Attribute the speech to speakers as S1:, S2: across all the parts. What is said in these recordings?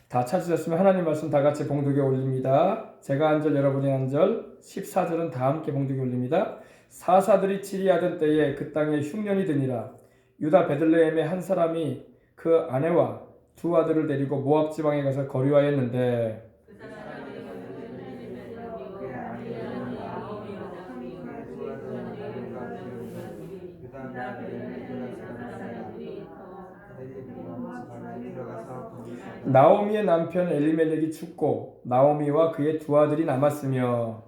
S1: 다 찾으셨으면 하나님 말씀 다 같이 봉독에 올립니다. 제가 한 절 여러분이 한 절 14절은 다 함께 봉독에 올립니다. 사사들이 치리하던 때에 그 땅에 흉년이 드니라. 유다 베들레헴의 한 사람이 그 아내와 두 아들을 데리고 모압 지방에 가서 거류하였는데 나오미의 남편 엘리멜렉이 죽고 나오미와 그의 두 아들이 남았으며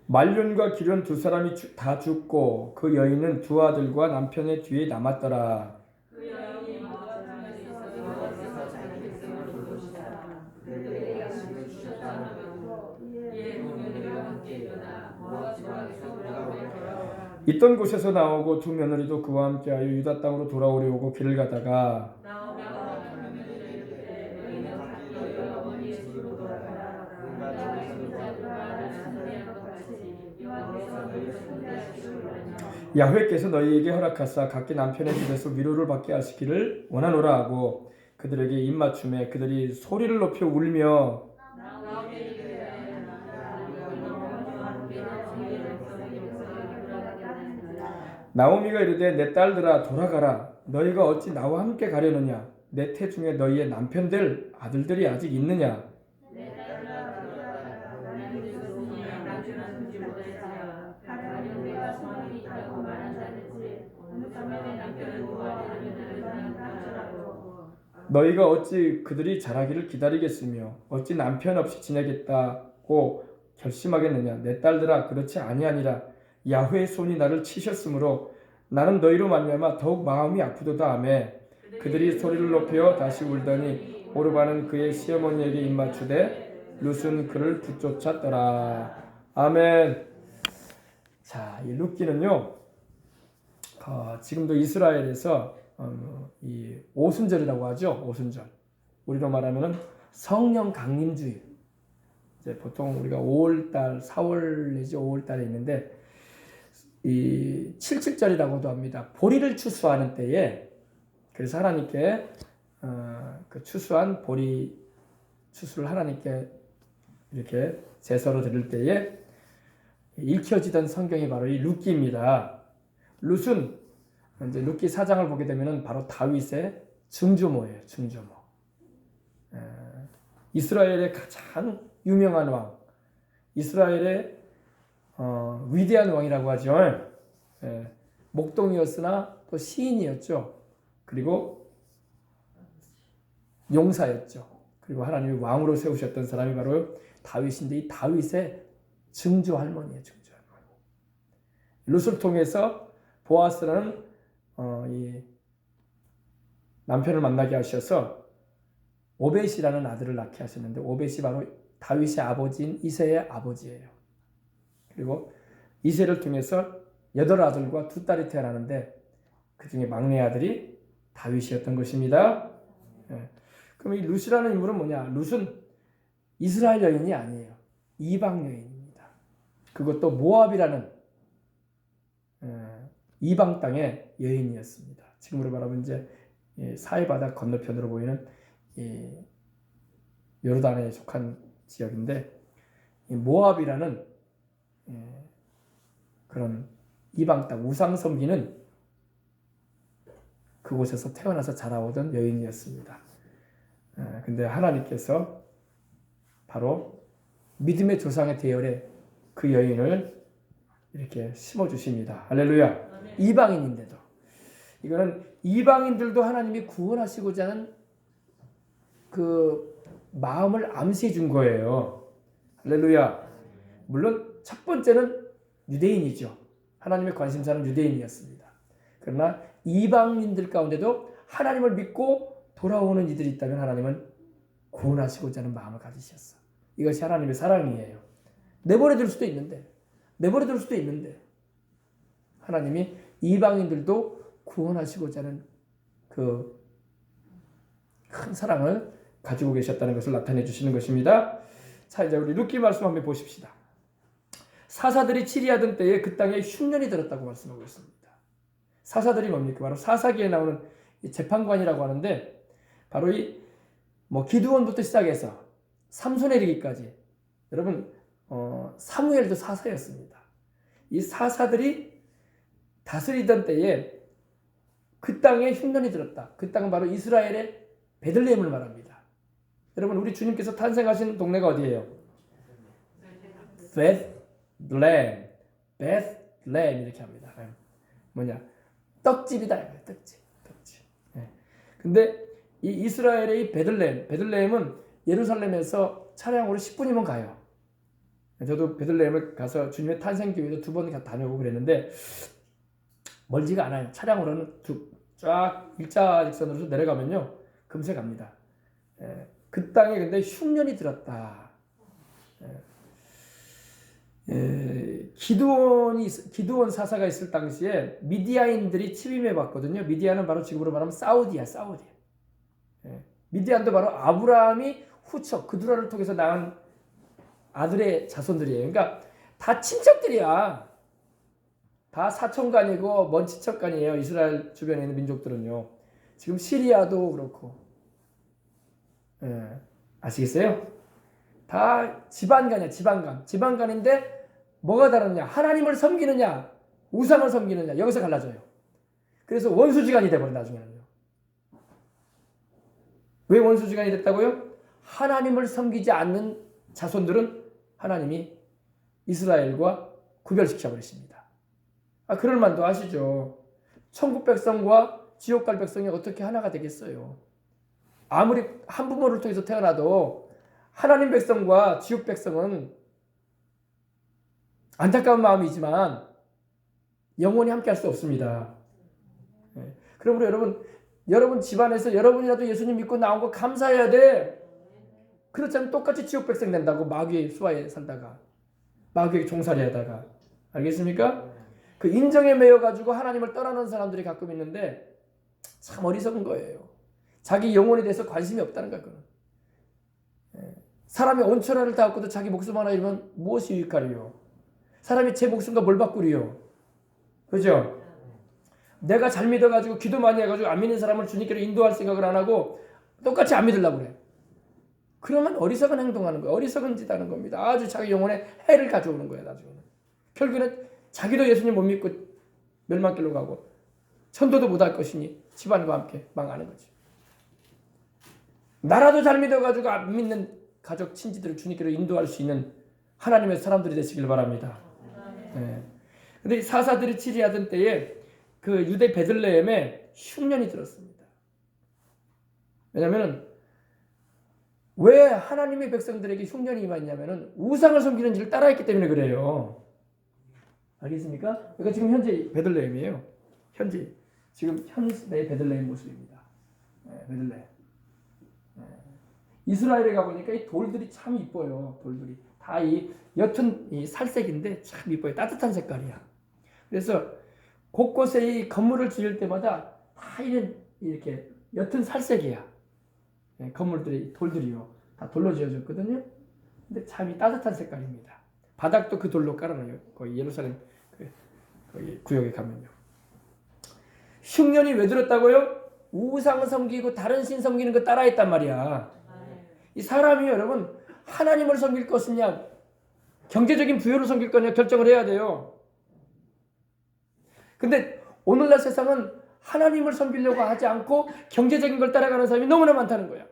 S1: 말륜과 기륜 두 사람이 다 죽고 그 여인은 두 아들과 남편의 뒤에 남았더라. 있던 곳에서 나오고 두 며느리도 그와 함께하여 유다 땅으로 돌아오려고 길을 가다가 야훼께서 너희에게 허락하사 각기 남편의 집에서 위로를 받게 하시기를 원하노라 하고 그들에게 입맞춤에 그들이 소리를 높여 울며 나오미가 이르되 내 딸들아 돌아가라. 너희가 어찌 나와 함께 가려느냐? 내 태중에 너희의 남편들 아들들이 아직 있느냐? 너희가 어찌 그들이 자라기를 기다리겠으며 어찌 남편 없이 지내겠다고 결심하겠느냐? 내 딸들아 그렇지 아니하니라. 야훼의 손이 나를 치셨으므로 나는 너희로 말미암아 더욱 마음이 아프도다 하매 그들이 소리를 높여 다시 울더니 오르바는 그의 시어머니에게 입맞추되 룻은 그를 붙쫓았더라. 아멘. 자, 이 룻기는요 지금도 이스라엘에서 이 오순절이라고 하죠. 오순절. 우리로 말하면은 성령 강림주일. 이제 보통 우리가 5월달, 4월 내지 5월달에 있는데 이 77절이라고도 합니다. 보리를 추수하는 때에 그래서 하나님께 그 추수한 보리 추수를 하나님께 이렇게 제사로 드릴 때에 읽혀지던 성경이 바로 이 룻기입니다. 룻은 이제 룻기 4장을 보게 되면은 바로 다윗의 증조모예요. 증조모. 이스라엘의 가장 유명한 왕, 이스라엘의 위대한 왕이라고 하죠. 목동이었으나 또 시인이었죠. 그리고 용사였죠. 그리고 하나님이 왕으로 세우셨던 사람이 바로 다윗인데 이 다윗의 증조 할머니예요. 증조 할머니. 룻을 통해서 보아스라는 이 남편을 만나게 하셔서 오벳이라는 아들을 낳게 하셨는데 오벳이 바로 다윗의 아버지인 이새의 아버지예요. 그리고 이새를 통해서 8아들과 2딸이 태어나는데 그 중에 막내 아들이 다윗이었던 것입니다. 그럼 이 룻이라는 인물은 뭐냐? 룻은 이스라엘 여인이 아니에요. 이방 여인입니다. 그것도 모압이라는 이방 땅의 여인이었습니다. 지금으로 말하면 이제 사해바다 건너편으로 보이는 요르단에 속한 지역인데 모압이라는 그런 이방 땅 우상 섬기는 그곳에서 태어나서 자라오던 여인이었습니다. 근데 하나님께서 바로 믿음의 조상의 대열에 그 여인을 이렇게 심어주십니다. 할렐루야. 이방인인데도 이거는 이방인들도 하나님이 구원하시고자 하는 그 마음을 암시해 준 거예요. 할렐루야. 물론 첫 번째는 유대인이죠. 하나님의 관심사는 유대인이었습니다. 그러나 이방인들 가운데도 하나님을 믿고 돌아오는 이들이 있다면 하나님은 구원하시고자 하는 마음을 가지셨어. 이것이 하나님의 사랑이에요. 내버려둘 수도 있는데 하나님이 이방인들도 구원하시고자 하는 그 큰 사랑을 가지고 계셨다는 것을 나타내 주시는 것입니다. 자, 이제 우리 룻기 말씀 한번 보십시다. 사사들이 치리하던 때에 그 땅에 흉년이 들었다고 말씀하고 있습니다. 사사들이 뭡니까? 바로 사사기에 나오는 재판관이라고 하는데 바로 이 기드온부터 시작해서 삼손에 이르기까지 여러분 사무엘도 사사였습니다. 이 사사들이 다스리던 때에 그 땅에 흉년이 들었다. 그 땅은 바로 이스라엘의 베들레헴을 말합니다. 여러분 우리 주님께서 탄생하신 동네가 어디예요? 베들레헴, 베들레헴 이렇게 합니다. 뭐냐? 떡집이다. 떡집. 근데 이 이스라엘의 이 베들레헴은 예루살렘에서 차량으로 10분이면 가요. 저도 베들레헴을 가서 주님의 탄생교회도 2번 다녀오고 그랬는데 멀지가 않아요. 차량으로는 쫙 일자직선으로 내려가면요 금세 갑니다. 그 땅에 근데 흉년이 들었다. 기드온 사사가 있을 당시에 미디아인들이 침입해 왔거든요. 미디안은 바로 지금으로 말하면 사우디야. 미디안도 바로 아브라함이 후처 그두라를 통해서 낳은 아들의 자손들이에요. 그러니까 다 친척들이야. 다 사촌간이고 먼 친척간이에요. 이스라엘 주변에 있는 민족들은요. 지금 시리아도 그렇고 아시겠어요? 다 지방간이야. 지방간인데 뭐가 다르냐? 하나님을 섬기느냐 우상을 섬기느냐 여기서 갈라져요. 그래서 원수지간이 돼버려 나중에는요. 왜 원수지간이 됐다고요? 하나님을 섬기지 않는 자손들은 하나님이 이스라엘과 구별시켜 버리십니다. 그럴 만도 아시죠. 천국 백성과 지옥 갈 백성이 어떻게 하나가 되겠어요. 아무리 한 부모를 통해서 태어나도 하나님 백성과 지옥 백성은 안타까운 마음이지만 영원히 함께 할 수 없습니다. 그러므로 여러분 집안에서 여러분이라도 예수님 믿고 나온 거 감사해야 돼. 그렇지 않으면 똑같이 지옥 백성 된다고. 마귀의 수하에 살다가 마귀에게 종살이 하다가. 알겠습니까? 그 인정에 매여가지고 하나님을 떠나는 사람들이 가끔 있는데 참 어리석은 거예요. 자기 영혼에 대해서 관심이 없다는 거야. 사람이 온천하를 다 얻고도 자기 목숨 하나 잃으면 무엇이 유익하리요? 사람이 제 목숨과 뭘 바꾸리요? 그죠? 내가 잘 믿어가지고 기도 많이 해가지고 안 믿는 사람을 주님께로 인도할 생각을 안 하고 똑같이 안 믿으려고 그래. 그러면 어리석은 행동하는 거야. 어리석은 짓 하는 겁니다. 아주 자기 영혼에 해를 가져오는 거야. 나중에는. 결국에는 자기도 예수님 못 믿고 멸망길로 가고 천도도 못할 것이니 집안과 함께 망하는 거지. 나라도 잘 믿어가지고 안 믿는 가족 친지들을 주님께로 인도할 수 있는 하나님의 사람들이 되시길 바랍니다. 근데 사사들이 치리하던 때에 그 유대 베들레헴에 흉년이 들었습니다. 왜냐하면 왜 하나님의 백성들에게 흉년이 임했냐면은 우상을 섬기는 일을 따라했기 때문에 그래요. 알겠습니까? 그러니까 지금 현재 베들레헴이에요. 지금 현 시대의 베들레헴 모습입니다. 베들레헴. 이스라엘에 가보니까 이 돌들이 참 이뻐요. 돌들이 다 이 옅은 이 살색인데 참 이뻐요. 따뜻한 색깔이야. 그래서 곳곳에 이 건물을 지을 때마다 다 이렇게 옅은 살색이야. 건물들이 돌들이요. 다 돌로 지어졌거든요. 근데 참 이 따뜻한 색깔입니다. 바닥도 그 돌로 깔아놔요. 거기 예루살렘 거기 구역에 가면요. 흉년이 왜 들었다고요? 우상 섬기고 다른 신 섬기는 거 따라했단 말이야. 이 사람이 여러분 하나님을 섬길 것이냐 경제적인 부여를 섬길 거냐 결정을 해야 돼요. 근데 오늘날 세상은 하나님을 섬기려고 하지 않고 경제적인 걸 따라가는 사람이 너무나 많다는 거야.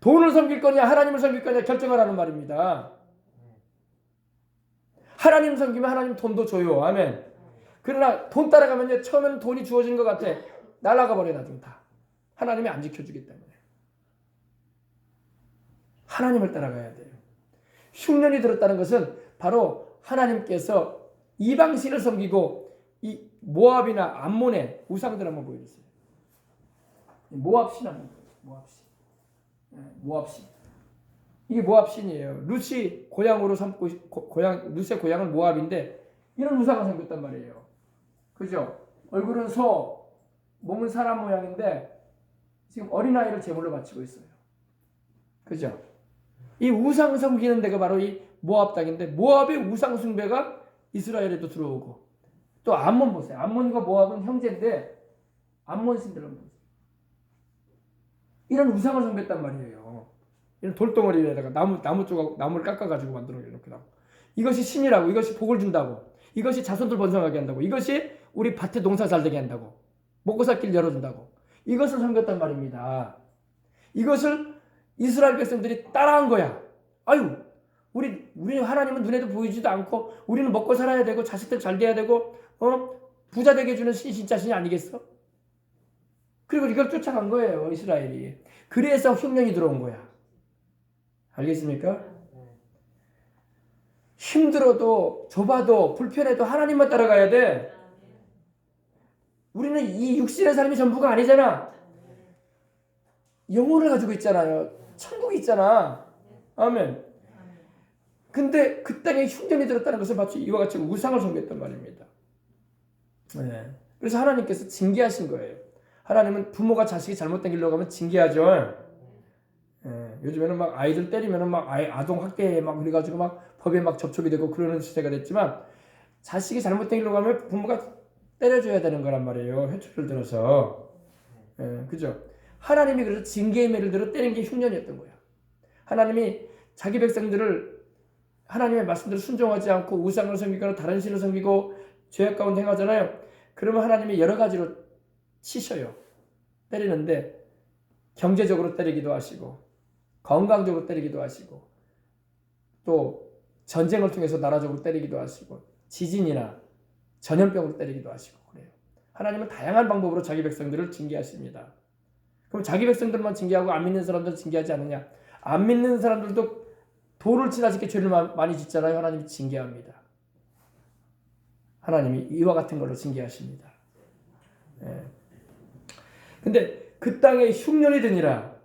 S1: 돈을 섬길 거냐 하나님을 섬길 거냐 결정을 하는 말입니다. 하나님 섬기면 하나님 돈도 줘요. 아멘. 그러나 돈 따라가면 처음에는 돈이 주어진 것 같아. 날아가 버려 나중에 다. 하나님이 안 지켜주기 때문에. 하나님을 따라가야 돼요. 흉년이 들었다는 것은 바로 하나님께서 이방신을 섬기고 이 모압이나 암몬의 우상들 한번 보여주세요. 모압신 한번 보여주세요. 모압신. 이게 모압신이에요. 루시 고향으로 삼고 루시의 고향은 모압인데 이런 우상을 섬겼단 말이에요. 그죠? 얼굴은 소, 몸은 사람 모양인데 지금 어린아이를 제물로 바치고 있어요. 그죠? 이 우상 섬기는 데가 바로 이 모압 땅인데 모압의 우상 숭배가 이스라엘에도 들어오고 또 암몬 보세요. 암몬과 모압은 형제인데 암몬 신들은 보세요. 이런 우상을 숭배했단 말이에요. 이런 돌덩어리에다가 나무를 깎아가지고 만들어 이렇게 나고 이것이 신이라고 이것이 복을 준다고 이것이 자손들 번성하게 한다고 이것이 우리 밭에 농사 잘 되게 한다고 먹고 살 길 열어준다고 이것을 섬겼단 말입니다. 이것을 이스라엘 백성들이 따라한 거야. 아유 우리 하나님은 눈에도 보이지도 않고 우리는 먹고 살아야 되고 자식들 잘 돼야 되고 부자 되게 해주는 신이 진짜 신이 아니겠어? 그리고 이걸 쫓아간 거예요. 이스라엘이. 그래서 흉년이 들어온 거야. 알겠습니까? 힘들어도 좁아도 불편해도 하나님만 따라가야 돼. 우리는 이 육신의 삶이 전부가 아니잖아. 영혼을 가지고 있잖아요. 천국이 있잖아. 아멘. 근데 그 땅에 흉년이 들었다는 것을 마치 이와 같이 우상을 섬겼단 말입니다. 네. 그래서 하나님께서 징계하신 거예요. 하나님은 부모가 자식이 잘못된 길로 가면 징계하죠. 예, 요즘에는 막 아이들 때리면은 막 아동 학대에 막 그래가지고 막 법에 막 접촉이 되고 그러는 시대가 됐지만 자식이 잘못된 길로 가면 부모가 때려줘야 되는 거란 말이에요. 회초리를 들어서. 예, 그죠? 하나님이 그래서 징계의 매를 들어 때린 게 흉년이었던 거야. 하나님이 자기 백성들을 하나님의 말씀대로 순종하지 않고 우상을 섬기거나 다른 신을 섬기고 죄악 가운데 행하잖아요. 그러면 하나님이 여러 가지로 치셔요. 때리는데 경제적으로 때리기도 하시고 건강적으로 때리기도 하시고 또 전쟁을 통해서 나라적으로 때리기도 하시고 지진이나 전염병으로 때리기도 하시고 그래요. 하나님은 다양한 방법으로 자기 백성들을 징계하십니다. 그럼 자기 백성들만 징계하고 안 믿는 사람들은 징계하지 않느냐? 안 믿는 사람들도 돌을 지나치게 죄를 많이 짓잖아요. 하나님이 징계합니다. 하나님이 이와 같은 걸로 징계하십니다. 예. 근데 그 땅에 흉년이 드니라.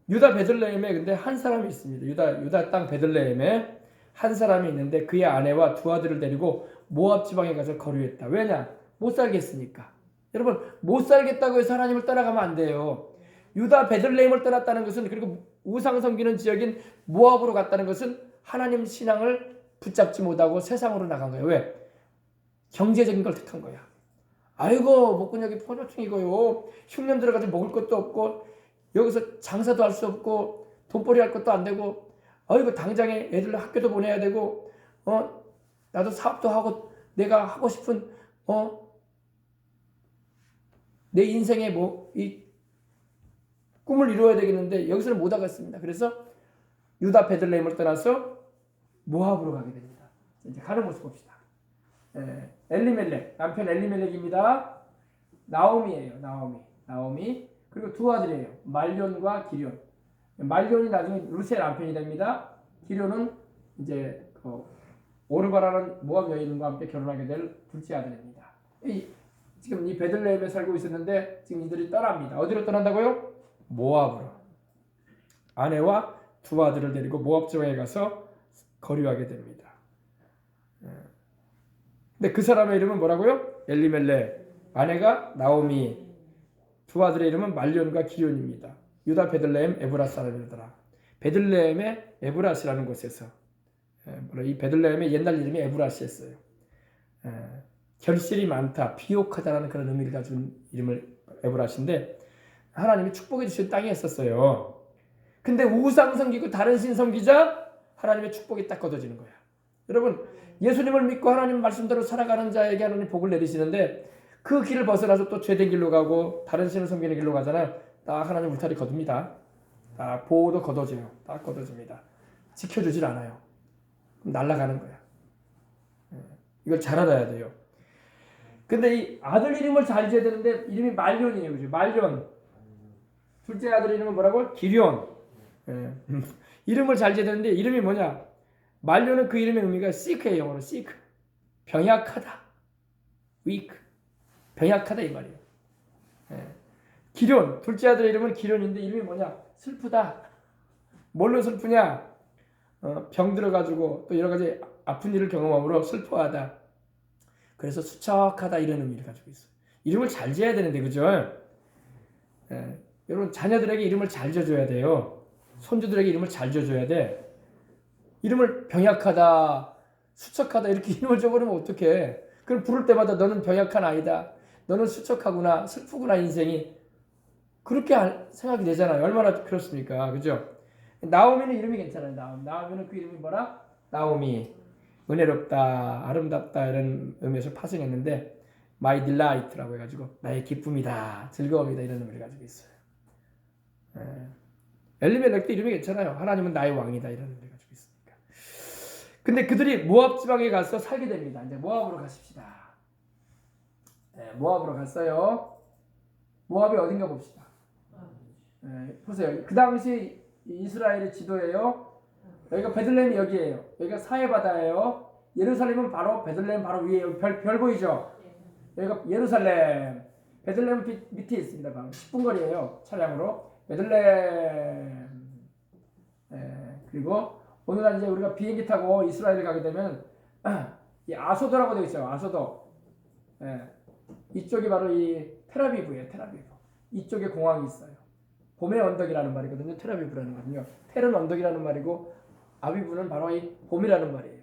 S1: 유다 베들레헴에 근데 한 사람이 있습니다. 유다 땅 베들레헴에 한 사람이 있는데 그의 아내와 두 아들을 데리고 모압 지방에 가서 거류했다. 왜냐? 못 살겠으니까. 여러분 못 살겠다고 해서 하나님을 따라가면 안 돼요. 유다 베들레헴을 떠났다는 것은 그리고 우상 섬기는 지역인 모압으로 갔다는 것은 하나님 신앙을 붙잡지 못하고 세상으로 나간 거예요. 왜? 경제적인 걸 택한 거야. 아이고 목구녕이 포뇨충이고요. 흉년 들어가서 먹을 것도 없고 여기서 장사도 할 수 없고 돈벌이 할 것도 안 되고 아이고 당장에 애들 학교도 보내야 되고 나도 사업도 하고 내가 하고 싶은 내 인생의 이 꿈을 이루어야 되겠는데 여기서는 못 하겠습니다. 그래서 유다 베들레헴을 떠나서 모압으로 가게 됩니다. 이제 가는 모습 봅시다. 엘리멜렉 남편 엘리멜렉입니다. 나오미예요. 나오미 그리고 두 아들이에요. 말론과 기럧. 말론이 나중에 루세 남편이 됩니다. 기럧는 이제 오르바라는 모압 여인과 함께 결혼하게 될 둘째 아들입니다. 지금 이 베들레헴에 살고 있었는데 지금 이들이 떠납니다. 어디로 떠난다고요? 모압으로. 아내와 두 아들을 데리고 모압 지방에 가서 거류하게 됩니다. 근데 그 사람의 이름은 뭐라고요? 엘리멜렉. 아내가 나오미. 두 아들의 이름은 말론과 기럧입니다. 유다 베들레헴 에브라 사람이더라. 베들레헴의 에브라시라는 곳에서 이 베들레헴의 옛날 이름이 에브라시였어요. 결실이 많다, 비옥하다라는 그런 의미를 가진 이름을 에브라시인데 하나님이 축복해 주신 땅이었었어요. 근데 우상 섬기고 다른 신 섬기자 하나님의 축복이 딱 걷어지는 거야. 여러분 예수님을 믿고 하나님 말씀대로 살아가는 자에게 하나님 복을 내리시는데 그 길을 벗어나서 또 죄된 길로 가고 다른 신을 섬기는 길로 가잖아요. 딱 하나님 울타리 거둡니다. 딱 보호도 걷어져요. 딱 걷어집니다. 지켜주질 않아요. 그럼 날아가는 거야. 이걸 잘 알아야 돼요. 근데 이 아들 이름을 잘 지어야 되는데 이름이 말론이에요. 그죠? 말론. 둘째 아들 이름은 뭐라고? 기럧. 이름을 잘 지어야 되는데 이름이 뭐냐? 말론은 그 이름의 의미가 sick예요. 영어로 sick. 병약하다. weak. 병약하다 이 말이에요. 기럧. 둘째 아들 이름은 기럧인데 이름이 뭐냐? 슬프다. 뭘로 슬프냐? 병 들어가지고 또 여러 가지 아픈 일을 경험함으로 슬퍼하다. 그래서 수척하다 이런 의미를 가지고 있어요. 이름을 잘 지어야 되는데 그죠? 여러분 자녀들에게 이름을 잘 지어줘야 돼요. 손주들에게 이름을 잘 지어줘야 돼. 이름을 병약하다, 수척하다 이렇게 이름을 줘버리면 어떡해. 그럼 부를 때마다 너는 병약한 아이다, 너는 수척하구나, 슬프구나 인생이, 그렇게 생각이 되잖아요. 얼마나 그렇습니까? 그죠? 나오미는 이름이 괜찮아요. 나오미는 그 이름이 뭐라? 나오미, 은혜롭다, 아름답다 이런 의미에서 파생했는데 My Delight라고 해가지고 나의 기쁨이다, 즐거움이다 이런 의미를 가지고 있어요. 엘리멜렉도 이름이 괜찮아요. 하나님은 나의 왕이다 이런 의미를 가지고 있으니까. 근데 그들이 모압 지방에 가서 살게 됩니다. 이제 모압으로 가십시다. 모압으로 갔어요. 모압이 어딘가 봅시다. 보세요. 그 당시 이스라엘의 지도예요. 여기가 베들레헴이 여기예요. 여기가 사해바다예요. 예루살렘은 바로 베들레헴 바로 위에 별 보이죠? 여기가 예루살렘. 베들레헴 밑에 있습니다. 10분 거리예요. 차량으로. 베들레헴. 그리고 오늘날 이제 우리가 비행기 타고 이스라엘에 가게 되면 이 아소도라고 되어 있어요. 아소도. 이쪽이 바로 이 텔아비브예요. 텔아비브. 이쪽에 공항이 있어요. 봄의 언덕이라는 말이거든요. 텔아비브라는 거는요. 텔은 언덕이라는 말이고 아비브는 바로 이 봄이라는 말이에요.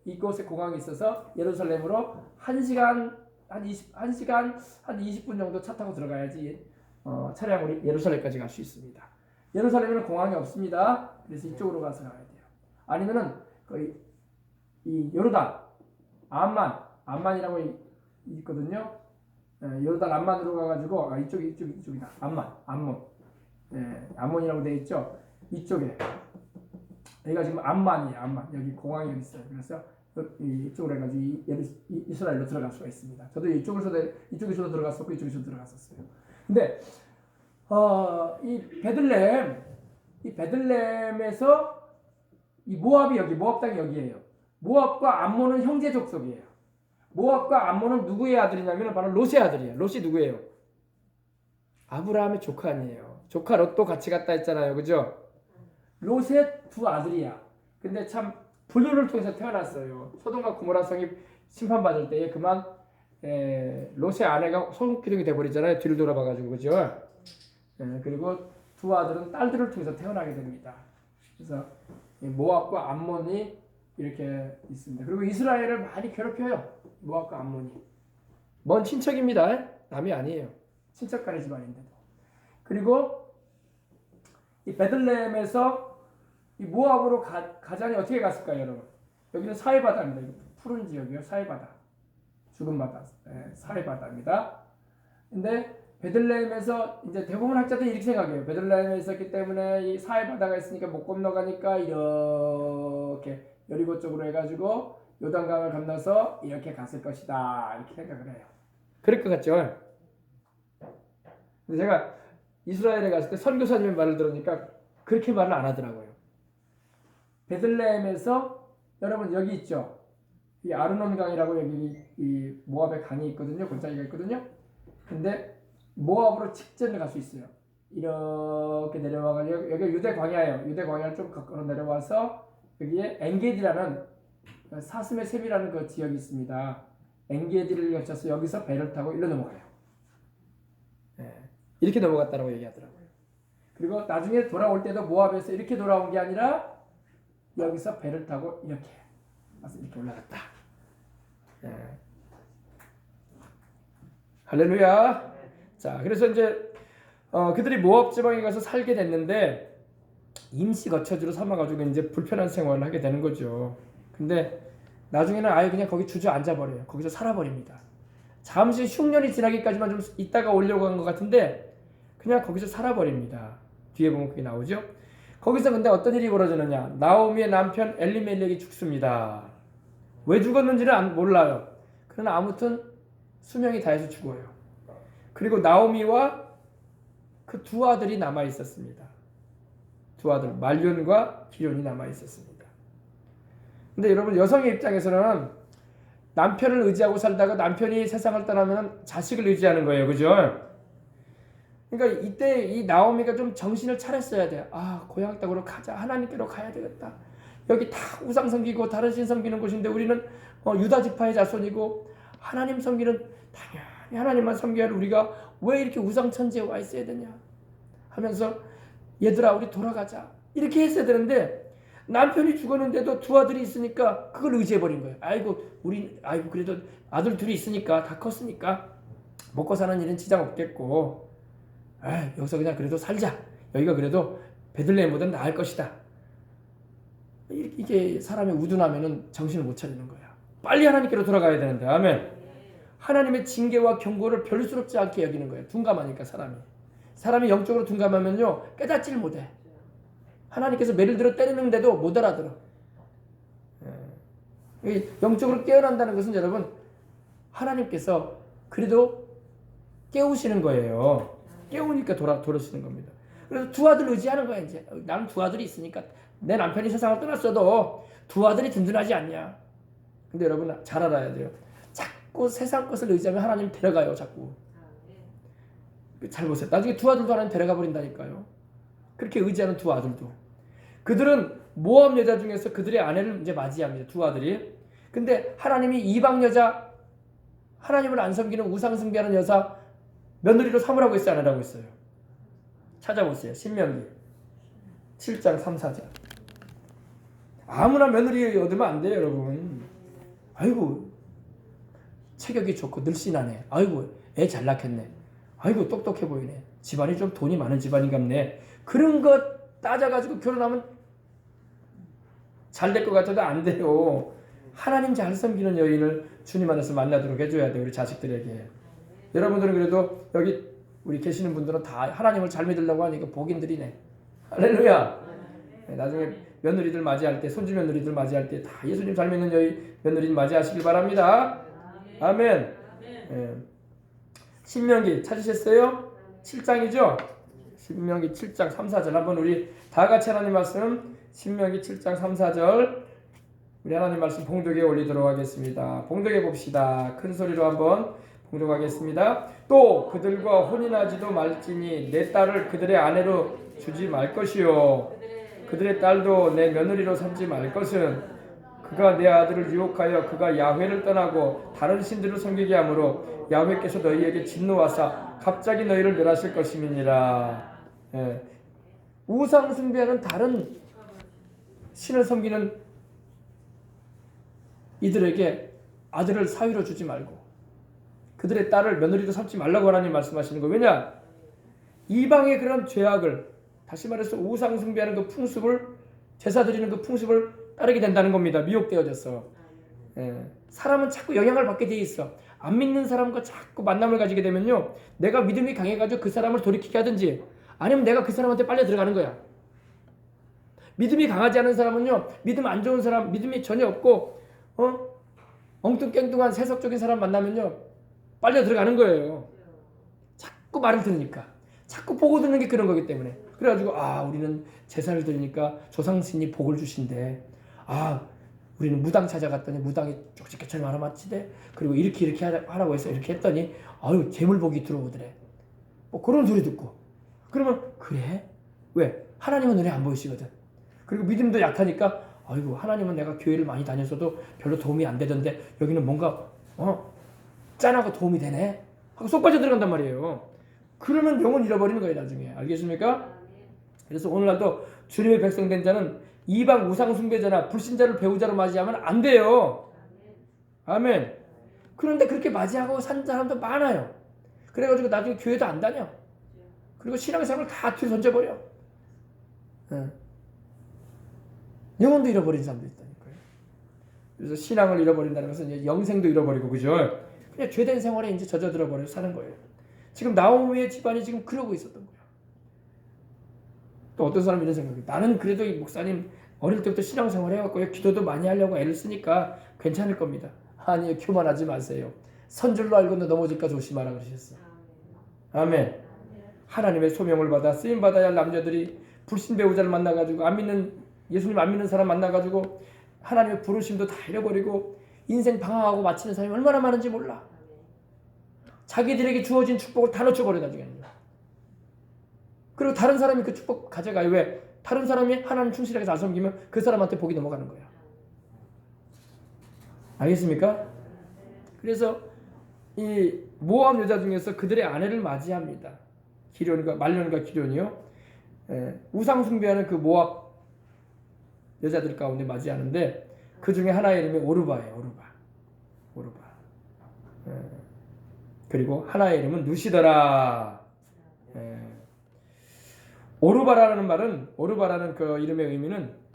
S1: 이곳에 공항이 있어서 예루살렘으로 1시간 한 20분 정도 차 타고 들어가야지 차량으로 예루살렘까지 갈 수 있습니다. 예루살렘에는 공항이 없습니다. 그래서 이쪽으로 가서 가야 돼요. 아니면은 거의 이 요르단 암만이라고 있거든요. 요르단 암만으로 가가지고 이쪽이다. 암몬. 암몬이라고 되어 있죠. 이쪽에 여기가 지금 암만이에요. 암만. 여기 공항이 여기 있어요. 그래서 이쪽으로 해가지고 이스라엘로 들어갈 수가 있습니다. 저도 이쪽에서도 들어갔었고 이쪽에서도 들어갔었어요. 근데 이 베들레헴에서 이 모압이 모압 땅이 여기예요. 모압과 암몬은 형제 족속이에요. 모압과 암몬은 누구의 아들이냐면 바로 롯의 아들이에요. 롯이 누구예요? 아브라함의 조카 아니에요. 조카 롯도 같이 갔다 했잖아요. 그죠? 롯의 두 아들이야. 근데 참 불륜을 통해서 태어났어요. 소돔과 고모라 성이 심판받을 때에 그만 롯의 아내가 소금기둥이 돼버리잖아요. 뒤를 돌아봐가지고. 그죠? 그리고 두 아들은 딸들을 통해서 태어나게 됩니다. 그래서 모압과 암몬이 이렇게 있습니다. 그리고 이스라엘을 많이 괴롭혀요. 모압과 암몬이. 먼 친척입니다. 남이 아니에요. 친척간의 집안인데도. 그리고 이 베들레헴에서 이 모압으로 가자니 어떻게 갔을까요, 여러분? 여기는 사해바다입니다. 푸른 지역이요, 사해바다. 죽은 바다, 사해바다입니다. 근데 베들레헴에서 이제 대부분 학자들이 이렇게 생각해요. 베들레헴에 있었기 때문에 이 사해바다가 있으니까 못 건너가니까 이렇게 여리고 쪽으로 해가지고 요단강을 건너서 이렇게 갔을 것이다. 이렇게 생각을 해요. 그럴 것 같죠? 근데 제가 이스라엘에 갔을 때 선교사님의 말을 들으니까 그렇게 말을 안 하더라고요. 베들레헴에서 여러분 여기 있죠? 이 아르논강이라고 여기 이 모압의 강이 있거든요. 골짜기가 있거든요. 근데 모압으로 직전에 갈 수 있어요. 이렇게 내려와가지고 여기가 유대 광야예요. 유대 광야를 좀 걸어 내려와서 여기에 엔게디라는 사슴의 샘이라는 그 지역이 있습니다. 엔게디를 거쳐서 여기서 배를 타고 일로 넘어가요. 이렇게 넘어갔다라고 얘기하더라고요. 그리고 나중에 돌아올 때도 모압에서 이렇게 돌아온 게 아니라 여기서 배를 타고 이렇게 와서 이렇게 올라갔다. 할렐루야. 자, 그래서 이제 그들이 모압 지방에 가서 살게 됐는데 임시 거처지로 삼아가지고 이제 불편한 생활을 하게 되는 거죠. 근데 나중에는 아예 그냥 거기 주저앉아 버려요. 거기서 살아버립니다. 잠시 흉년이 지나기까지만 좀 있다가 오려고 한 것 같은데 그냥 거기서 살아버립니다. 뒤에 보면 그게 나오죠. 거기서 근데 어떤 일이 벌어지느냐. 나오미의 남편 엘리멜렉이 죽습니다. 왜 죽었는지는 몰라요. 그러나 아무튼 수명이 다해서 죽어요. 그리고 나오미와 그 두 아들이 남아 있었습니다. 두 아들 말륜과 기련이 남아 있었습니다. 근데 여러분 여성의 입장에서는 남편을 의지하고 살다가 남편이 세상을 떠나면 자식을 의지하는 거예요. 그죠? 그러니까 이때 이 나오미가 좀 정신을 차렸어야 돼요. 아, 고향 땅으로 가자. 하나님께로 가야 되겠다. 여기 다 우상 섬기고 다른 신 섬기는 곳인데 우리는 유다 지파의 자손이고 하나님 섬기는 당연히 하나님만 섬겨야 할 우리가 왜 이렇게 우상 천지에 와 있어야 되냐 하면서 얘들아 우리 돌아가자 이렇게 했어야 되는데 남편이 죽었는데도 두 아들이 있으니까 그걸 의지해버린 거예요. 아이고 그래도 아들 둘이 있으니까 다 컸으니까 먹고 사는 일은 지장 없겠고, 여기서 그냥 그래도 살자. 여기가 그래도 베들레헴보다는 나을 것이다. 이게 사람이 우둔하면은 정신을 못 차리는 거야. 빨리 하나님께로 돌아가야 되는데, 아멘. 하나님의 징계와 경고를 별스럽지 않게 여기는 거예요. 둔감하니까 사람이 영적으로 둔감하면요 깨닫지를 못해. 하나님께서 매를 들어 때리는데도 못 알아들어. 영적으로 깨어난다는 것은 여러분, 하나님께서 그래도 깨우시는 거예요. 깨우니까 돌아오시는 겁니다. 그래서 두 아들 의지하는 거야. 이제 나는 두 아들이 있으니까, 내 남편이 세상을 떠났어도 두 아들이 든든하지 않냐. 근데 여러분 잘 알아야 돼요. 자꾸 세상 것을 의지하면 하나님 데려가요. 자꾸. 잘 보세요. 나중에 두 아들도 하나님 데려가 버린다니까요. 그렇게 의지하는 두 아들도. 그들은 모압 여자 중에서 그들의 아내를 이제 맞이합니다. 두 아들이. 근데 하나님이 이방 여자, 하나님을 안 섬기는 우상 숭배하는 여자 며느리로 삼으라고 했어요, 안 하라고 했어요? 찾아보세요. 신명기 7장 3, 4절. 아무나 며느리 얻으면 안 돼요, 여러분. 아이고 체격이 좋고 늘씬하네. 아이고 애 잘 낳겠네. 아이고 똑똑해 보이네. 집안이 좀 돈이 많은 집안인갑네. 그런 것 따져가지고 결혼하면 잘 될 것 같아도 안 돼요. 하나님 잘 섬기는 여인을 주님 안에서 만나도록 해줘야 돼요, 우리 자식들에게. 여러분들은 그래도 여기 우리 계시는 분들은 다 하나님을 잘 믿으려고 하니까 복인들이네. 할렐루야. 나중에 며느리들 맞이할 때, 손주 며느리들 맞이할 때 다 예수님 잘 믿는 여인 며느리 맞이하시길 바랍니다. 아멘. 신명기 찾으셨어요? 7장이죠? 신명기 7장 3, 4절 한번 우리 다 같이 하나님 말씀 신명기 7장 3, 4절 우리 하나님 말씀 봉독에 올리도록 하겠습니다. 봉독해 봅시다. 큰 소리로 한번 봉독하겠습니다. 또 그들과 혼인하지도 말지니 내 딸을 그들의 아내로 주지 말 것이요 그들의 딸도 내 며느리로 삼지 말 것은 그가 내 아들을 유혹하여 그가 야훼를 떠나고 다른 신들을 섬기게 하므로 야훼께서 너희에게 진노하사 갑자기 너희를 멸하실 것임이니라. 우상 숭배하는 다른 신을 섬기는 이들에게 아들을 사위로 주지 말고 그들의 딸을 며느리로 삼지 말라고 하나님 말씀하시는 거예요. 왜냐? 이방의 그런 죄악을, 다시 말해서 우상 숭배하는 그 풍습을, 제사 드리는 그 풍습을 따르게 된다는 겁니다. 미혹되어져서. 사람은 자꾸 영향을 받게 돼 있어. 안 믿는 사람과 자꾸 만남을 가지게 되면요, 내가 믿음이 강해가지고 그 사람을 돌이키게 하든지 아니면 내가 그 사람한테 빨려 들어가는 거야. 믿음이 강하지 않은 사람은요, 믿음 안 좋은 사람, 믿음이 전혀 없고 엉뚱깽뚱한 세속적인 사람 만나면요 빨려 들어가는 거예요. 자꾸 말을 들으니까, 자꾸 보고 듣는 게 그런 거기 때문에. 그래가지고 우리는 제사를 드리니까 조상신이 복을 주신대. 우리는 무당 찾아갔더니 무당이 쪽집게처럼 알아맞히대. 그리고 이렇게 하라고 해서 이렇게 했더니 재물복이 들어오더래. 뭐 그런 소리 듣고 그러면 그래? 왜? 하나님은 눈에 안 보이시거든. 그리고 믿음도 약하니까 하나님은 내가 교회를 많이 다녔어도 별로 도움이 안 되던데 여기는 뭔가 짠하고 도움이 되네 하고 쏙 빠져 들어간단 말이에요. 그러면 영혼 잃어버리는 거예요, 나중에. 알겠습니까? 그래서 오늘날도 주님의 백성된 자는 이방 우상 숭배자나 불신자를 배우자로 맞이하면 안 돼요. 아멘. 그런데 그렇게 맞이하고 산 사람도 많아요. 그래가지고 나중에 교회도 안 다녀. 그리고 신앙생활을 다 뒤로 던져버려. 영혼도 잃어버린 사람도 있다니까요. 그래서 신앙을 잃어버린다는 것은 이제 영생도 잃어버리고, 그죠? 그냥 죄된 생활에 이제 젖어들어버려 사는 거예요. 지금 나오미의 집안이 지금 그러고 있었던 거예요. 또 어떤 사람이 이런 생각이, 나는 그래도 이 목사님 어릴 때부터 신앙생활 해왔고요, 기도도 많이 하려고 애를 쓰니까 괜찮을 겁니다. 아니요, 교만하지 마세요. 선줄로 알고는 넘어질까 조심하라 그러셨어요. 아멘. 하나님의 소명을 받아 쓰임받아야 할 남녀들이 불신 배우자를 만나가지고 예수님 안 믿는 사람 만나가지고 하나님의 부르심도 다 잃어버리고 인생 방황하고 마치는 사람이 얼마나 많은지 몰라. 자기들에게 주어진 축복을 다 놓쳐버려 나중에는. 그리고 다른 사람이 그 축복 가져가요. 왜? 다른 사람이 하나님 충실하게 잘 섬기면 그 사람한테 복이 넘어가는 거야. 알겠습니까? 그래서 이 모압 여자 중에서 그들의 아내를 맞이합니다. 말론과 기련이요. 우상 숭배하는 그 모압 여자들 가운데 맞이하는데 그 중에 하나의 이름이 오르바예요. 오르바. 그리고 하나의 이름은 누시더라. 오르바라는 그 이름의 의미는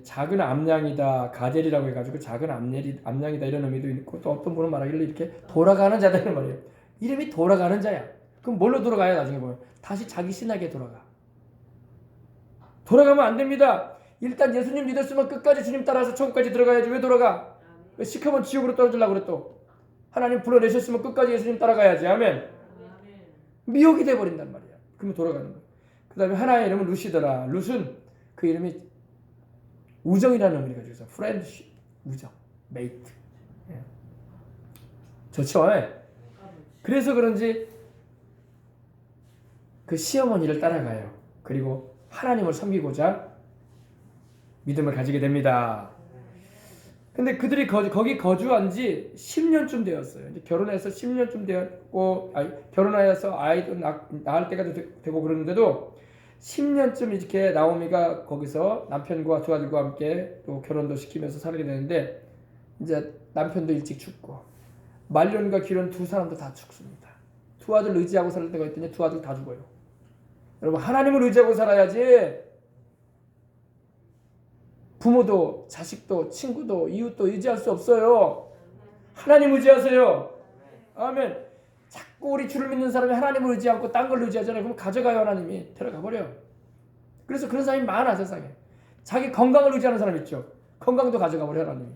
S1: 작은 암양이다, 가젤이라고 해가지고 작은 암양이다 이런 의미도 있고, 또 어떤 분은 말하기를 이렇게 돌아가는 자다 이런 말이에요. 이름이 돌아가는 자야. 그럼 뭘로 돌아가야? 나중에 보면 다시 자기 신에게 돌아가면 안 됩니다. 일단 예수님 믿었으면 끝까지 주님 따라서 천국까지 들어가야지. 왜 돌아가? 시커먼 지옥으로 떨어지려고 그래. 또 하나님 불러내셨으면 끝까지 예수님 따라가야지. 아멘. 미혹이 돼버린단 말이야. 그러면 돌아가는 거야. 그 다음에 하나의 이름은 루시더라. 룻은 그 이름이 우정이라는 의미를 가지고 있어. 프렌드십, 우정, 메이트. 좋죠. 그래서 그런지 그 시어머니를 따라가요. 그리고 하나님을 섬기고자 믿음을 가지게 됩니다. 근데 그들이 거기 거주한 지 10년쯤 되었어요. 이제 결혼해서 10년쯤 되었고, 결혼하여서 아이도 낳을 때가 되고 그러는데도 10년쯤 이렇게 나오미가 거기서 남편과 두 아들과 함께 또 결혼도 시키면서 살게 되는데, 이제 남편도 일찍 죽고 말론과 기론 두 사람도 다 죽습니다. 두 아들 의지하고 살 때가 있더니 두 아들 다 죽어요. 여러분, 하나님을 의지하고 살아야지. 부모도 자식도 친구도 이웃도 의지할 수 없어요. 하나님 의지하세요. 아멘. 자꾸 우리 주를 믿는 사람이 하나님을 의지 않고 딴 걸 의지하잖아요. 그럼 가져가요. 하나님이 데려가 버려요. 그래서 그런 사람이 많아, 세상에. 자기 건강을 의지하는 사람 있죠. 건강도 가져가 버려 하나님이.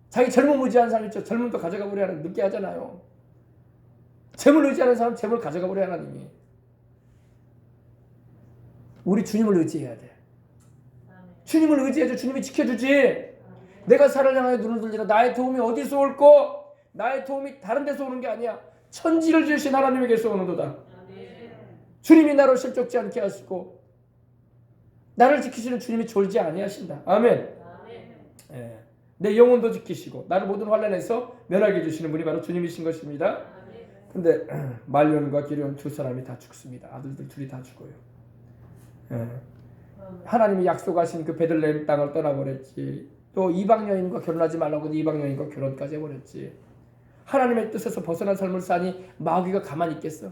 S1: 자기 젊음 의지하는 사람 있죠. 젊음도 가져가 버려 하나님. 늦게 하잖아요. 재물 의지하는 사람 재물 가져가 버려 하나님이. 우리 주님을 의지해야 돼. 주님을 의지해줘. 주님이 지켜주지. 내가 살을 향하여 눈을 돌리라. 나의 도움이 어디서 올꼬? 나의 도움이 다른 데서 오는 게 아니야. 천지를 지으신 하나님에게서 오는도다. 주님이 나를 실족지 않게 하시고 나를 지키시는 주님이 졸지 아니하신다. 아멘. 내 영혼도 지키시고 나를 모든 환난에서 면하게 해주시는 분이 바로 주님이신 것입니다. 근데 말론과 기럐 두 사람이 다 죽습니다. 아들들 둘이 다 죽어요. 하나님이 약속하신 그 베들레헴 땅을 떠나버렸지. 또 이방 여인과 결혼하지 말라고 이방 여인과 결혼까지 해버렸지. 하나님의 뜻에서 벗어난 삶을 사니 마귀가 가만히 있겠어?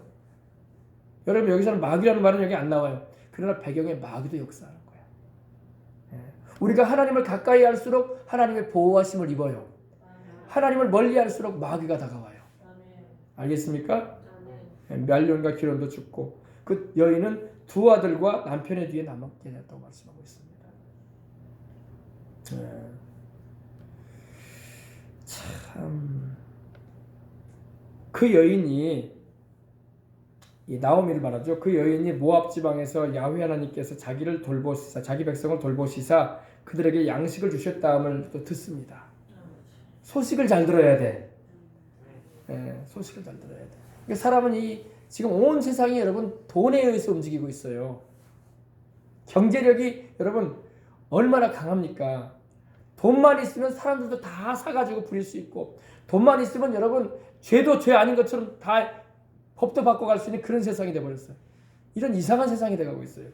S1: 여러분, 여기서는 마귀라는 말은 여기 안 나와요. 그러나 배경에 마귀도 역사하는 거야. 우리가 하나님을 가까이 할수록 하나님의 보호하심을 입어요. 하나님을 멀리 할수록 마귀가 다가와요. 알겠습니까? 말론과 기럐도 죽고 그 여인은 두 아들과 남편의 뒤에 남게 됐다고 말씀하고 있습니다. 참, 그 여인이 이 나오미를 말하죠. 그 여인이 모압 지방에서 야훼 하나님께서 자기를 돌보시사 자기 백성을 돌보시사 그들에게 양식을 주셨다함을 또 듣습니다. 소식을 잘 들어야 돼. 소식을 잘 들어야 돼. 그러니까 사람은 지금 온 세상이 여러분 돈에 의해서 움직이고 있어요. 경제력이 여러분 얼마나 강합니까? 돈만 있으면 사람들도 다 사가지고 부릴 수 있고, 돈만 있으면 여러분 죄도 죄 아닌 것처럼 다 법도 바꿔갈 수 있는 그런 세상이 돼버렸어요. 이런 이상한 세상이 돼가고 있어요.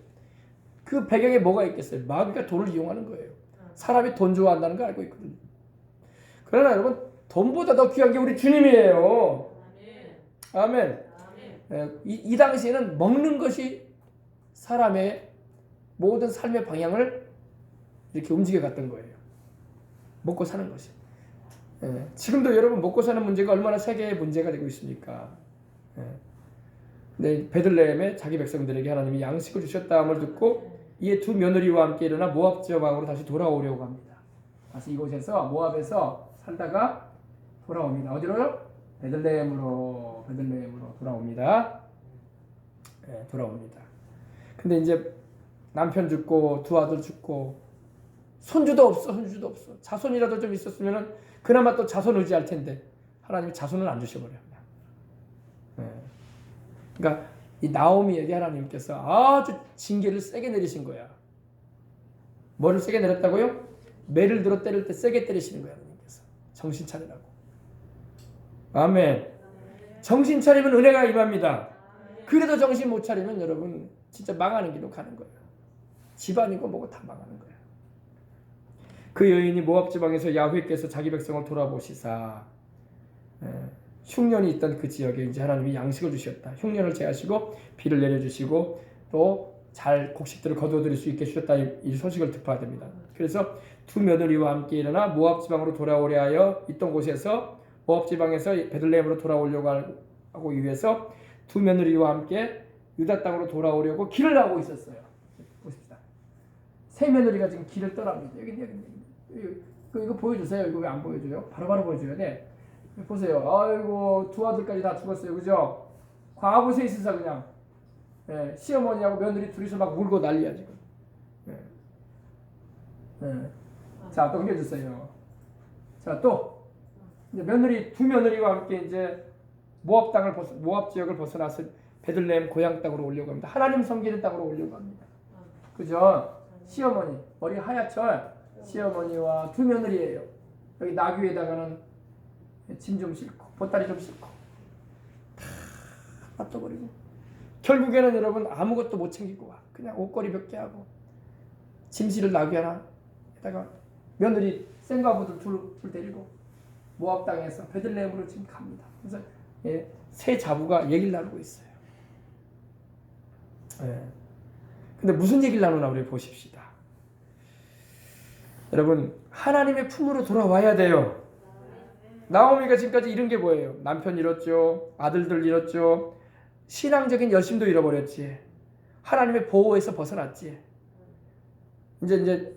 S1: 그 배경에 뭐가 있겠어요? 마귀가 돈을 이용하는 거예요. 사람이 돈 좋아한다는 거 알고 있거든요. 그러나 여러분, 돈보다 더 귀한 게 우리 주님이에요. 아멘. 이 당시에는 먹는 것이 사람의 모든 삶의 방향을 이렇게 움직여 갔던 거예요. 먹고 사는 것이. 지금도 여러분 먹고 사는 문제가 얼마나 세계의 문제가 되고 있습니까? 근데 베들레헴에 자기 백성들에게 하나님이 양식을 주셨다함을 듣고 이에 두 며느리와 함께 일어나 모압 지방으로 다시 돌아오려고 합니다. 다시 이곳에서 모압에서 살다가 돌아옵니다. 어디로요? 베들레헴으로 돌아옵니다. 돌아옵니다. 근데 이제 남편 죽고 두 아들 죽고 손주도 없어. 자손이라도 좀 있었으면은 그나마 또 자손 의지할 텐데 하나님이 자손을 안 주셔버려요. 그러니까 이 나오미에게 하나님께서 아주 징계를 세게 내리신 거야. 뭐를 세게 내렸다고요? 매를 들어 때릴 때 세게 때리시는 거야. 하나님께서 정신 차리라고. 아멘. 정신 차리면 은혜가 임합니다. 그래도 정신 못 차리면 여러분 진짜 망하는 길로 가는 거예요. 집안이고 뭐고 다 망하는 거예요. 그 여인이 모압 지방에서 야훼께서 자기 백성을 돌아보시사 흉년이 있던 그 지역에 이제 하나님이 양식을 주셨다. 흉년을 제하시고 비를 내려주시고 또 잘 곡식들을 거두어들일 수 있게 주셨다. 이 소식을 듣게 됩니다. 그래서 두 며느리와 함께 일어나 모압 지방으로 돌아오려 하여 있던 곳에서 모압 지방에서 베들레헴으로 돌아오려고 하고 위해서 두 며느리와 함께 유다 땅으로 돌아오려고 길을 나오고 있었어요. 보십시다. 세 며느리가 지금 길을 떠납니다. 여기 이거 보여주세요. 이거 왜 안 보여줘요? 바로바로 보여줘야 돼. 보세요. 아이고 두 아들까지 다 죽었어요. 그죠? 과부세 있어서 그냥 시어머니하고 며느리 둘이서 막 울고 난리야 지금. 자, 또 옮겨주세요. 자, 또 이제 두 며느리와 함께 이제 모압 지역을 벗어나서 베들레헴 고향 땅으로 오려고 합니다. 하나님 섬기는 땅으로 오려고 합니다. 그죠? 시어머니 머리 하얗죠? 시어머니와 두 며느리예요. 여기 나귀 위에다가는 짐 좀 싣고 보따리 좀 싣고 다 놔둬버리고 결국에는 여러분 아무것도 못 챙기고 와. 그냥 옷걸이 몇 개 하고 짐실을 나귀 하나에다가 며느리 생과부들 둘 데리고 모압 땅에서 베들레헴으로 지금 갑니다. 그래서 세 자부가 얘기를 나누고 있어요. 근데 무슨 얘기를 나누나 우리 보십시다. 여러분 하나님의 품으로 돌아와야 돼요. 나오미가 지금까지 잃은 게 뭐예요? 남편 잃었죠. 아들들 잃었죠. 신앙적인 열심도 잃어버렸지. 하나님의 보호에서 벗어났지. 이제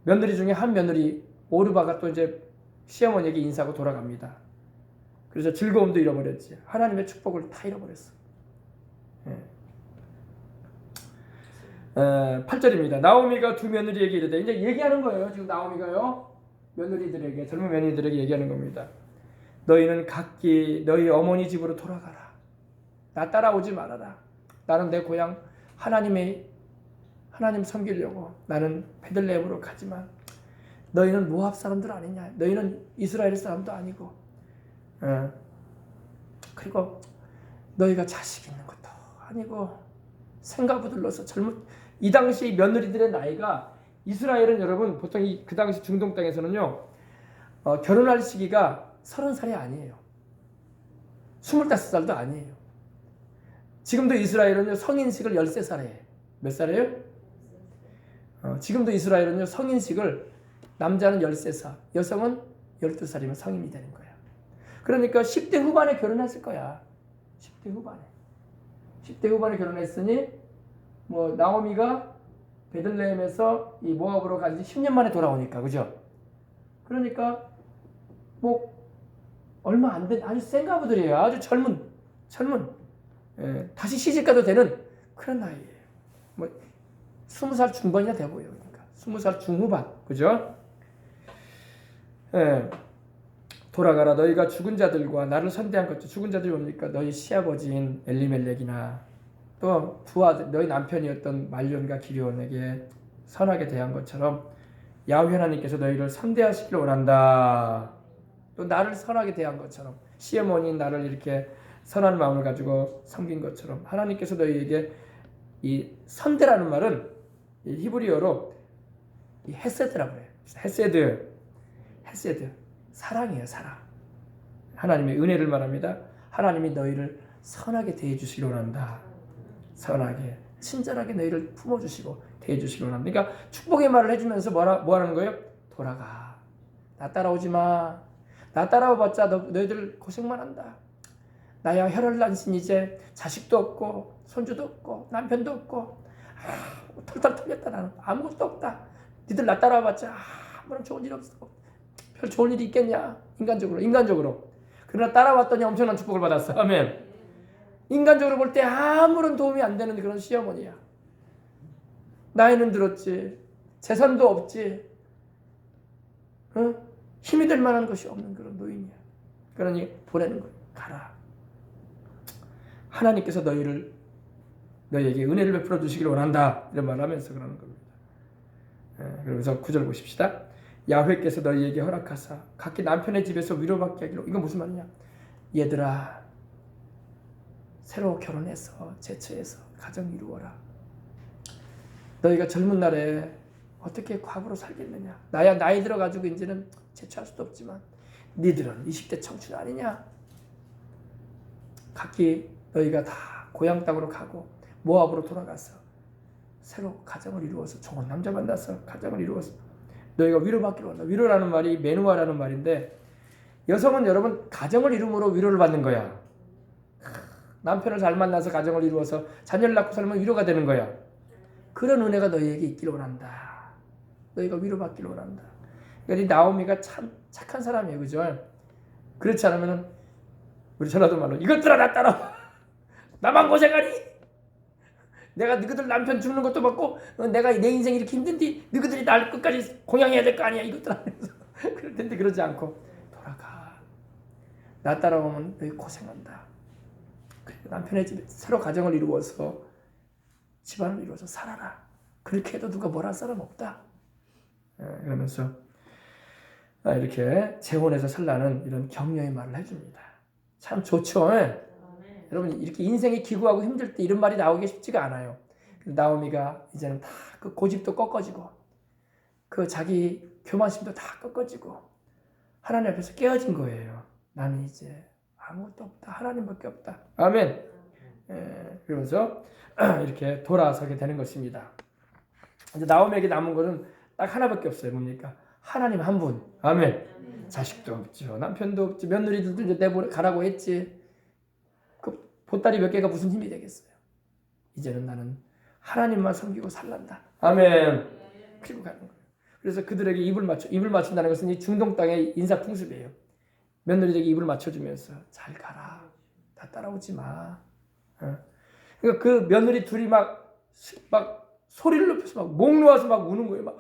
S1: 며느리 중에 한 며느리 오르바가 또 이제 시어머니에게 인사하고 돌아갑니다. 그래서 즐거움도 잃어버렸지. 하나님의 축복을 다 잃어버렸어. 8절입니다. 나오미가 두 며느리에게 이르되 이제 얘기하는 거예요. 지금 나오미가요. 며느리들에게 젊은 며느리들에게 얘기하는 겁니다. 너희는 각기 너희 어머니 집으로 돌아가라. 나 따라오지 말아라. 나는 내 고향 하나님 섬기려고 나는 베들레헴으로 가지만 너희는 모압 사람들 아니냐. 너희는 이스라엘 사람도 아니고 그리고 너희가 자식 있는 것도 아니고 생가부들로서 이 당시 며느리들의 나이가 이스라엘은 여러분 보통 그 당시 중동 땅에서는요 결혼할 시기가 30살이 아니에요. 25살도 아니에요. 지금도 이스라엘은요 성인식을 13살에 해요. 몇 살이에요? 지금도 이스라엘은요 성인식을 남자는 13살, 여성은 12살이면 성인이 되는 거야. 그러니까 10대 후반에 결혼했을 거야. 10대 후반에 결혼했으니 뭐 나오미가 베들레헴에서 이 모압으로 간 지 10년 만에 돌아오니까 그죠? 그러니까 뭐 얼마 안 된 아주 생가부들이에요. 아주 젊은 다시 시집가도 되는 그런 나이예요. 뭐 20살 중반이나 돼 보여요. 그러니까 20살 중후반 그죠? 돌아가라. 너희가 죽은 자들과 나를 선대한 것도 죽은 자들이 뭡니까? 너희 시아버지인 엘리멜렉이나 또 두 아들 너희 남편이었던 말론과 기리온에게 선하게 대한 것처럼 야훼 하나님께서 너희를 선대하시기를 원한다. 또 나를 선하게 대한 것처럼 시어머니인 나를 이렇게 선한 마음을 가지고 섬긴 것처럼 하나님께서 너희에게 이 선대라는 말은 이 히브리어로 이 헤세드라고 해요. 헤세드 사랑이에요. 사랑. 하나님의 은혜를 말합니다. 하나님이 너희를 선하게 대해주시기를 원한다. 선하게 친절하게 너희를 품어주시고 대해주시기를 원한다. 그러니까 축복의 말을 해주면서 뭐 하는 거예요? 돌아가. 나 따라오지 마. 나 따라와봤자 너희들 고생만 한다. 나야 혈혈난신 이제 자식도 없고 손주도 없고 남편도 없고 털털 털렸다. 나는 아무것도 없다. 니들 나 따라와봤자 아무런 좋은 일 없어. 별 좋은 일이 있겠냐? 인간적으로. 그러나 따라왔더니 엄청난 축복을 받았어. 아멘. 인간적으로 볼 때 아무런 도움이 안 되는 그런 시어머니야. 나이는 들었지. 재산도 없지. 힘이 될 만한 것이 없는 그런 노인이야. 그러니 보내는 거야. 가라. 하나님께서 너희에게 은혜를 베풀어 주시기를 원한다. 이런 말을 하면서 그러는 겁니다. 그러면서 9절 보십시다. 야훼께서 너희에게 허락하사 각기 남편의 집에서 위로받게 하기로. 이건 무슨 말이냐? 얘들아 새로 결혼해서 제처해서 가정 이루어라. 너희가 젊은 날에 어떻게 과부로 살겠느냐. 나야 나이 들어가지고 이제는 제초할 수도 없지만 니들은 20대 청춘 아니냐. 각기 너희가 다 고향 땅으로 가고 모압으로 돌아가서 새로 가정을 이루어서 좋은 남자 만나서 가정을 이루어서 너희가 위로받기로 한다. 위로라는 말이 메누아라는 말인데 여성은 여러분 가정을 이룸으로 위로를 받는 거야. 남편을 잘 만나서 가정을 이루어서 자녀를 낳고 살면 위로가 되는 거야. 그런 은혜가 너희에게 있기를 원한다. 너희가 위로받기를 원한다. 그러니까 나오미가 참 착한 사람이에요. 그죠? 그렇지 않으면 우리 전라도 말로 이것들아 나 따라와. 나만 고생하니? 내가 너희들 남편 죽는 것도 받고 내가 내 인생이 이렇게 힘든데 너희들이 날 끝까지 공양해야 될 거 아니야. 이것들아. 그럴 텐데 그러지 않고 돌아가. 나 따라오면 너희 고생한다. 남편의 집에 새로 가정을 이루어서 집안을 이루어서 살아라. 그렇게 해도 누가 뭐라 할 사람 없다. 이러면서 이렇게 재혼해서 살라는 이런 격려의 말을 해줍니다. 참 좋죠. 여러분 이렇게 인생이 기구하고 힘들 때 이런 말이 나오기 쉽지가 않아요. 나오미가 이제는 다 그 고집도 꺾어지고 그 자기 교만심도 다 꺾어지고 하나님 앞에서 깨어진 거예요. 나는 이제 아무것도 없다. 하나님밖에 없다. 아멘. 그러면서 이렇게 돌아서게 되는 것입니다. 이제 나오미에게 남은 것은 딱 하나밖에 없어요. 뭡니까? 하나님 한 분. 아멘. 자식도 없죠. 남편도 없죠. 며느리들도 이제 내보내 가라고 했지. 그 보따리 몇 개가 무슨 힘이 되겠어요. 이제는 나는 하나님만 섬기고 살란다. 아멘. 그리고 가는 거예요. 그래서 그들에게 입을 맞춘다는 것은 이 중동 땅의 인사 풍습이에요. 며느리에게 입을 맞춰주면서 잘 가라. 다 따라오지 마. 그러니까 그 며느리 둘이 막 소리를 높여서 막 목 놓아서 막 우는 거예요. 막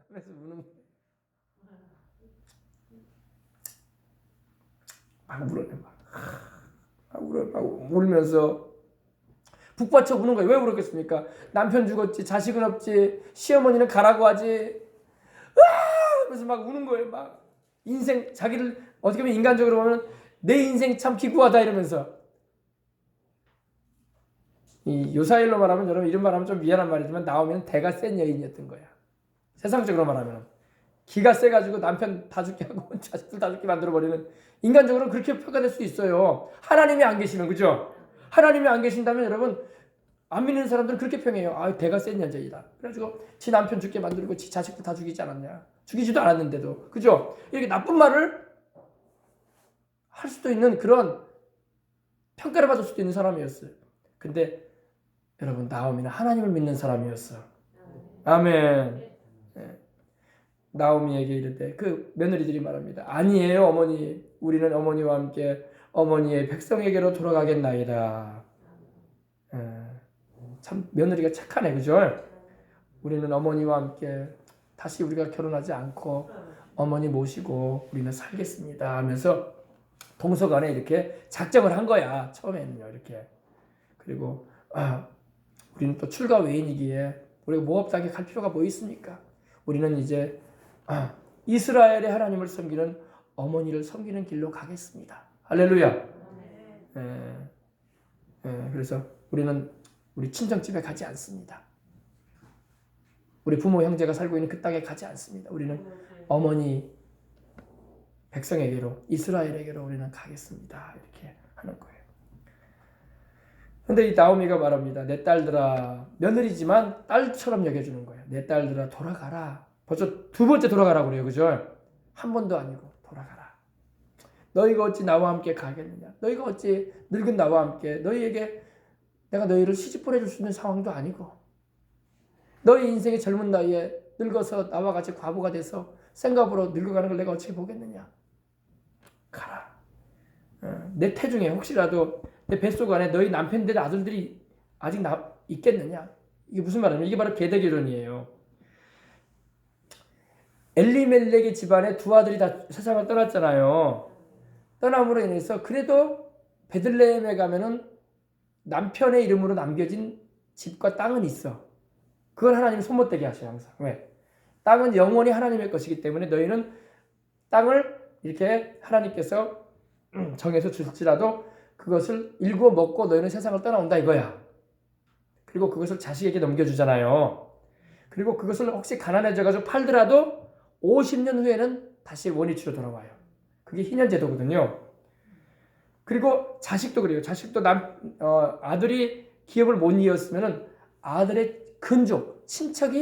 S1: 그래서 우는 거예요. 막 울어요. 막 울면서 북받쳐 우는 거예요. 왜 울었겠습니까? 남편 죽었지, 자식은 없지, 시어머니는 가라고 하지. 그래서 막 우는 거예요. 막 인생 자기를 어떻게 보면 인간적으로 보면 내 인생 참 기구하다 이러면서 이 요사일로 말하면 여러분 이런 말하면 좀 미안한 말이지만 나오면 대가 센 여인이었던 거야. 세상적으로 말하면 기가 세가지고 남편 다 죽게 하고 자식들 다 죽게 만들어버리는 인간적으로는 그렇게 평가될 수 있어요. 하나님이 안 계시면 그죠? 하나님이 안 계신다면 여러분 안 믿는 사람들은 그렇게 평해요. 아 대가 센 여자이다. 그래가지고 지 남편 죽게 만들고 지 자식들 다 죽이지 않았냐. 죽이지도 않았는데도 그죠? 이렇게 나쁜 말을 할 수도 있는 그런 평가를 받을 수도 있는 사람이었어요. 근데 여러분 나오미는 하나님을 믿는 사람이었어. 아멘. 나오미에게 이르되 그 며느리들이 말합니다. 아니에요 어머니. 우리는 어머니와 함께 어머니의 백성에게로 돌아가겠나이다. 참 며느리가 착하네 그죠? 우리는 어머니와 함께 다시 우리가 결혼하지 않고 어머니 모시고 우리는 살겠습니다 하면서 동서간에 이렇게 작정을 한 거야. 처음에는요 이렇게. 그리고 우리는 또 출가 외인이기에 우리가 모압 땅에 갈 필요가 뭐 있습니까? 우리는 이제 이스라엘의 하나님을 섬기는 어머니를 섬기는 길로 가겠습니다. 할렐루야. 그래서 우리는 우리 친정집에 가지 않습니다. 우리 부모 형제가 살고 있는 그 땅에 가지 않습니다. 우리는 어머니 백성에게로 이스라엘에게로 우리는 가겠습니다. 이렇게 하는 거예요. 근데 이 나오미가 말합니다. 내 딸들아, 며느리지만 딸처럼 여겨주는 거예요. 내 딸들아 돌아가라. 벌써 두 번째 돌아가라고 그래요. 그죠? 한 번도 아니고 돌아가라. 너희가 어찌 나와 함께 가겠느냐. 너희가 어찌 늙은 나와 함께 너희에게 내가 너희를 시집 보내줄 수 있는 상황도 아니고 너희 인생의 젊은 나이에 늙어서 나와 같이 과부가 돼서 생각으로 늙어가는 걸 내가 어떻게 보겠느냐. 가라. 내 태중에 혹시라도 내 뱃속 안에 너희 남편들의 아들들이 아직 있겠느냐. 이게 무슨 말이냐면 이게 바로 계대결혼이에요. 엘리멜렉의 집안에 두 아들이 다 세상을 떠났잖아요. 떠남으로 인해서 그래도 베들레헴에 가면은 남편의 이름으로 남겨진 집과 땅은 있어. 그걸 하나님이 손못대게 하셔요 항상. 왜? 땅은 영원히 하나님의 것이기 때문에 너희는 땅을 이렇게 하나님께서 정해서 줄지라도 그것을 일구어 먹고 너희는 세상을 떠나온다 이거야. 그리고 그것을 자식에게 넘겨주잖아요. 그리고 그것을 혹시 가난해져가지고 팔더라도 50년 후에는 다시 원위치로 돌아와요. 그게 희년제도거든요. 그리고 자식도 그래요. 자식도 아들이 기업을 못 이었으면은 아들의 근족, 친척이